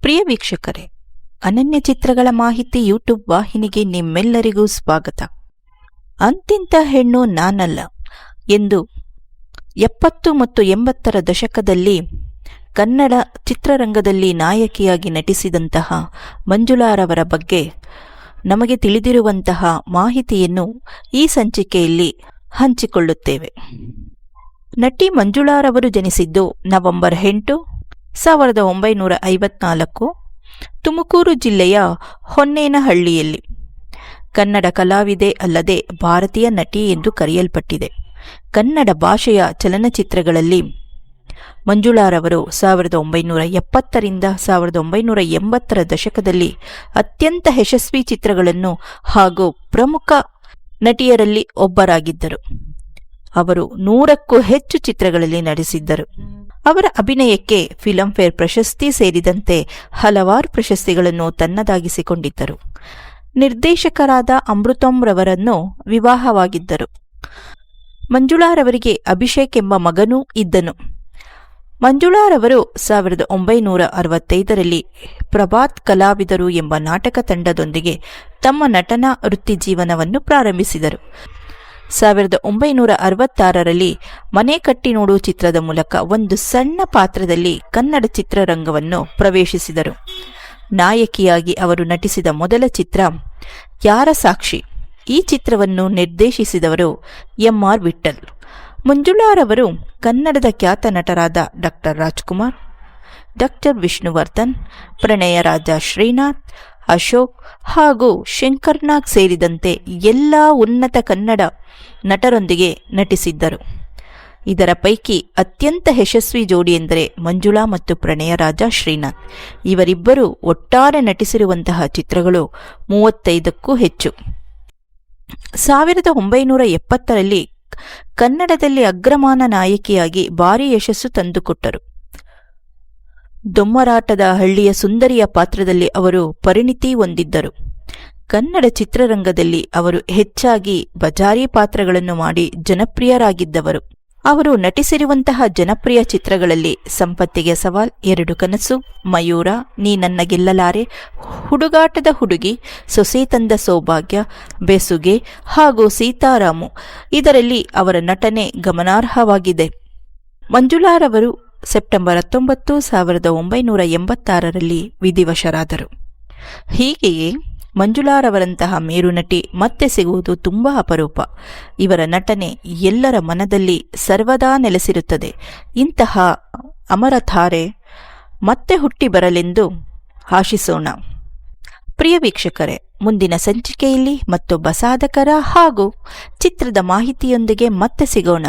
ಪ್ರಿಯ ವೀಕ್ಷಕರೇ, ಅನನ್ಯ ಚಿತ್ರಗಳ ಮಾಹಿತಿ ಯೂಟ್ಯೂಬ್ ವಾಹಿನಿಗೆ ನಿಮ್ಮೆಲ್ಲರಿಗೂ ಸ್ವಾಗತ. ಅಂತಿಂತ ಹೆಣ್ಣು ನಾನಲ್ಲ ಎಂದು 70 ಮತ್ತು 80ರ ದಶಕದಲ್ಲಿ ಕನ್ನಡ ಚಿತ್ರರಂಗದಲ್ಲಿ ನಾಯಕಿಯಾಗಿ ನಟಿಸಿದಂತಹ ಮಂಜುಳಾರವರ ಬಗ್ಗೆ ನಮಗೆ ತಿಳಿದಿರುವಂತಹ ಮಾಹಿತಿಯನ್ನು ಈ ಸಂಚಿಕೆಯಲ್ಲಿ ಹಂಚಿಕೊಳ್ಳುತ್ತೇವೆ. ನಟಿ ಮಂಜುಳಾರವರು ಜನಿಸಿದ್ದು ನವೆಂಬರ್ 8, 1954 ತುಮಕೂರು ಜಿಲ್ಲೆಯ ಹೊನ್ನೇನಹಳ್ಳಿಯಲ್ಲಿ. ಕನ್ನಡ ಕಲಾವಿದೆ ಅಲ್ಲದೆ ಭಾರತೀಯ ನಟಿ ಎಂದು ಕರೆಯಲ್ಪಟ್ಟಿದೆ. ಕನ್ನಡ ಭಾಷೆಯ ಚಲನಚಿತ್ರಗಳಲ್ಲಿ ಮಂಜುಳಾರವರು 1970ರಿಂದ 1980ರ ದಶಕದಲ್ಲಿ ಅತ್ಯಂತ ಯಶಸ್ವಿ ಚಿತ್ರಗಳನ್ನು ಹಾಗೂ ಪ್ರಮುಖ ನಟಿಯರಲ್ಲಿ ಒಬ್ಬರಾಗಿದ್ದರು. ಅವರು 100ಕ್ಕೂ ಹೆಚ್ಚು ಚಿತ್ರಗಳಲ್ಲಿ ನಟಿಸಿದ್ದರು. ಅವರ ಅಭಿನಯಕ್ಕೆ ಫಿಲ್ಮ್ಫೇರ್ ಪ್ರಶಸ್ತಿ ಸೇರಿದಂತೆ ಹಲವಾರು ಪ್ರಶಸ್ತಿಗಳನ್ನು ತನ್ನದಾಗಿಸಿಕೊಂಡಿದ್ದರು. ನಿರ್ದೇಶಕರಾದ ಅಮೃತಂ ರವರನ್ನು ವಿವಾಹವಾಗಿದ್ದರು. ಮಂಜುಳಾರವರಿಗೆ ಅಭಿಷೇಕ್ ಎಂಬ ಮಗನೂ ಇದ್ದನು. ಮಂಜುಳಾರವರು 1965ರಲ್ಲಿ ಪ್ರಭಾತ್ ಕಲಾವಿದರು ಎಂಬ ನಾಟಕ ತಂಡದೊಂದಿಗೆ ತಮ್ಮ ನಟನಾ ವೃತ್ತಿಜೀವನವನ್ನು ಪ್ರಾರಂಭಿಸಿದರು. 1966ರಲ್ಲಿ ಮನೆ ಕಟ್ಟಿ ನೋಡು ಚಿತ್ರದ ಮೂಲಕ ಒಂದು ಸಣ್ಣ ಪಾತ್ರದಲ್ಲಿ ಕನ್ನಡ ಚಿತ್ರರಂಗವನ್ನು ಪ್ರವೇಶಿಸಿದರು. ನಾಯಕಿಯಾಗಿ ಅವರು ನಟಿಸಿದ ಮೊದಲ ಚಿತ್ರ ಯಾರ ಸಾಕ್ಷಿ. ಈ ಚಿತ್ರವನ್ನು ನಿರ್ದೇಶಿಸಿದವರು ಎಂ.ಆರ್. ವಿಠಲ್. ಮಂಜುಳಾರವರು ಕನ್ನಡದ ಖ್ಯಾತ ನಟರಾದ ಡಾ. ರಾಜ್ಕುಮಾರ್, ಡಾ. ವಿಷ್ಣುವರ್ಧನ್, ಪ್ರಣಯರಾಜ ಶ್ರೀನಾಥ್, ಅಶೋಕ್ ಹಾಗೂ ಶಂಕರ್ನಾಗ್ ಸೇರಿದಂತೆ ಎಲ್ಲ ಉನ್ನತ ಕನ್ನಡ ನಟರೊಂದಿಗೆ ನಟಿಸಿದ್ದರು. ಇದರ ಪೈಕಿ ಅತ್ಯಂತ ಯಶಸ್ವಿ ಜೋಡಿ ಎಂದರೆ ಮಂಜುಳಾ ಮತ್ತು ಪ್ರಣಯರಾಜ ಶ್ರೀನಾಥ್. ಇವರಿಬ್ಬರು ಒಟ್ಟಾರೆ ನಟಿಸಿರುವಂತಹ ಚಿತ್ರಗಳು 35ಕ್ಕೂ ಹೆಚ್ಚು. 1970ರಲ್ಲಿ ಕನ್ನಡದಲ್ಲಿ ಅಗ್ರಮಾನ ನಾಯಕಿಯಾಗಿ ಭಾರೀ ಯಶಸ್ಸು ತಂದುಕೊಟ್ಟರು. ದೊಮ್ಮರಾಟದ ಹಳ್ಳಿಯ ಸುಂದರಿಯ ಪಾತ್ರದಲ್ಲಿ ಅವರು ಪರಿಣಿತಿ ಹೊಂದಿದ್ದರು. ಕನ್ನಡ ಚಿತ್ರರಂಗದಲ್ಲಿ ಅವರು ಹೆಚ್ಚಾಗಿ ಬಜಾರಿ ಪಾತ್ರಗಳನ್ನು ಮಾಡಿ ಜನಪ್ರಿಯರಾಗಿದ್ದವರು. ಅವರು ನಟಿಸಿರುವಂತಹ ಜನಪ್ರಿಯ ಚಿತ್ರಗಳಲ್ಲಿ ಸಂಪತ್ತಿಗೆ ಸವಾಲ್, 2 ಕನಸು, ಮಯೂರ, ನೀ ನನ್ನ ಗೆಲ್ಲಲಾರೆ, ಹುಡುಗಾಟದ ಹುಡುಗಿ, ಸೊಸೆ ತಂದ ಸೌಭಾಗ್ಯ, ಬೆಸುಗೆ ಹಾಗೂ ಸೀತಾರಾಮು. ಇದರಲ್ಲಿ ಅವರ ನಟನೆ ಗಮನಾರ್ಹವಾಗಿದೆ. ಮಂಜುಳಾರವರು ಸೆಪ್ಟೆಂಬರ್ 19, 1986ರಲ್ಲಿ ವಿಧಿವಶರಾದರು. ಹೀಗೆಯೇ ಮಂಜುಳಾರವರಂತಹ ಮೇರು ನಟಿ ಮತ್ತೆ ಸಿಗುವುದು ತುಂಬ ಅಪರೂಪ. ಇವರ ನಟನೆ ಎಲ್ಲರ ಮನದಲ್ಲಿ ಸರ್ವದಾ ನೆಲೆಸಿರುತ್ತದೆ. ಇಂತಹ ಅಮರತಾರೆ ಮತ್ತೆ ಹುಟ್ಟಿ ಬರಲೆಂದು ಆಶಿಸೋಣ. ಪ್ರಿಯ ವೀಕ್ಷಕರೇ, ಮುಂದಿನ ಸಂಚಿಕೆಯಲ್ಲಿ ಮತ್ತೊಬ್ಬ ಸಾಧಕರ ಹಾಗೂ ಚಿತ್ರದ ಮಾಹಿತಿಯೊಂದಿಗೆ ಮತ್ತೆ ಸಿಗೋಣ.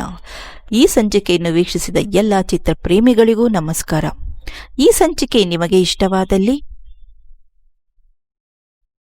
ಈ ಸಂಚಿಕೆಯನ್ನು ವೀಕ್ಷಿಸಿದ ಎಲ್ಲ ಚಿತ್ರ ಪ್ರೇಮಿಗಳಿಗೂ ನಮಸ್ಕಾರ. ಈ ಸಂಚಿಕೆ ನಿಮಗೆ ಇಷ್ಟವಾದಲ್ಲಿ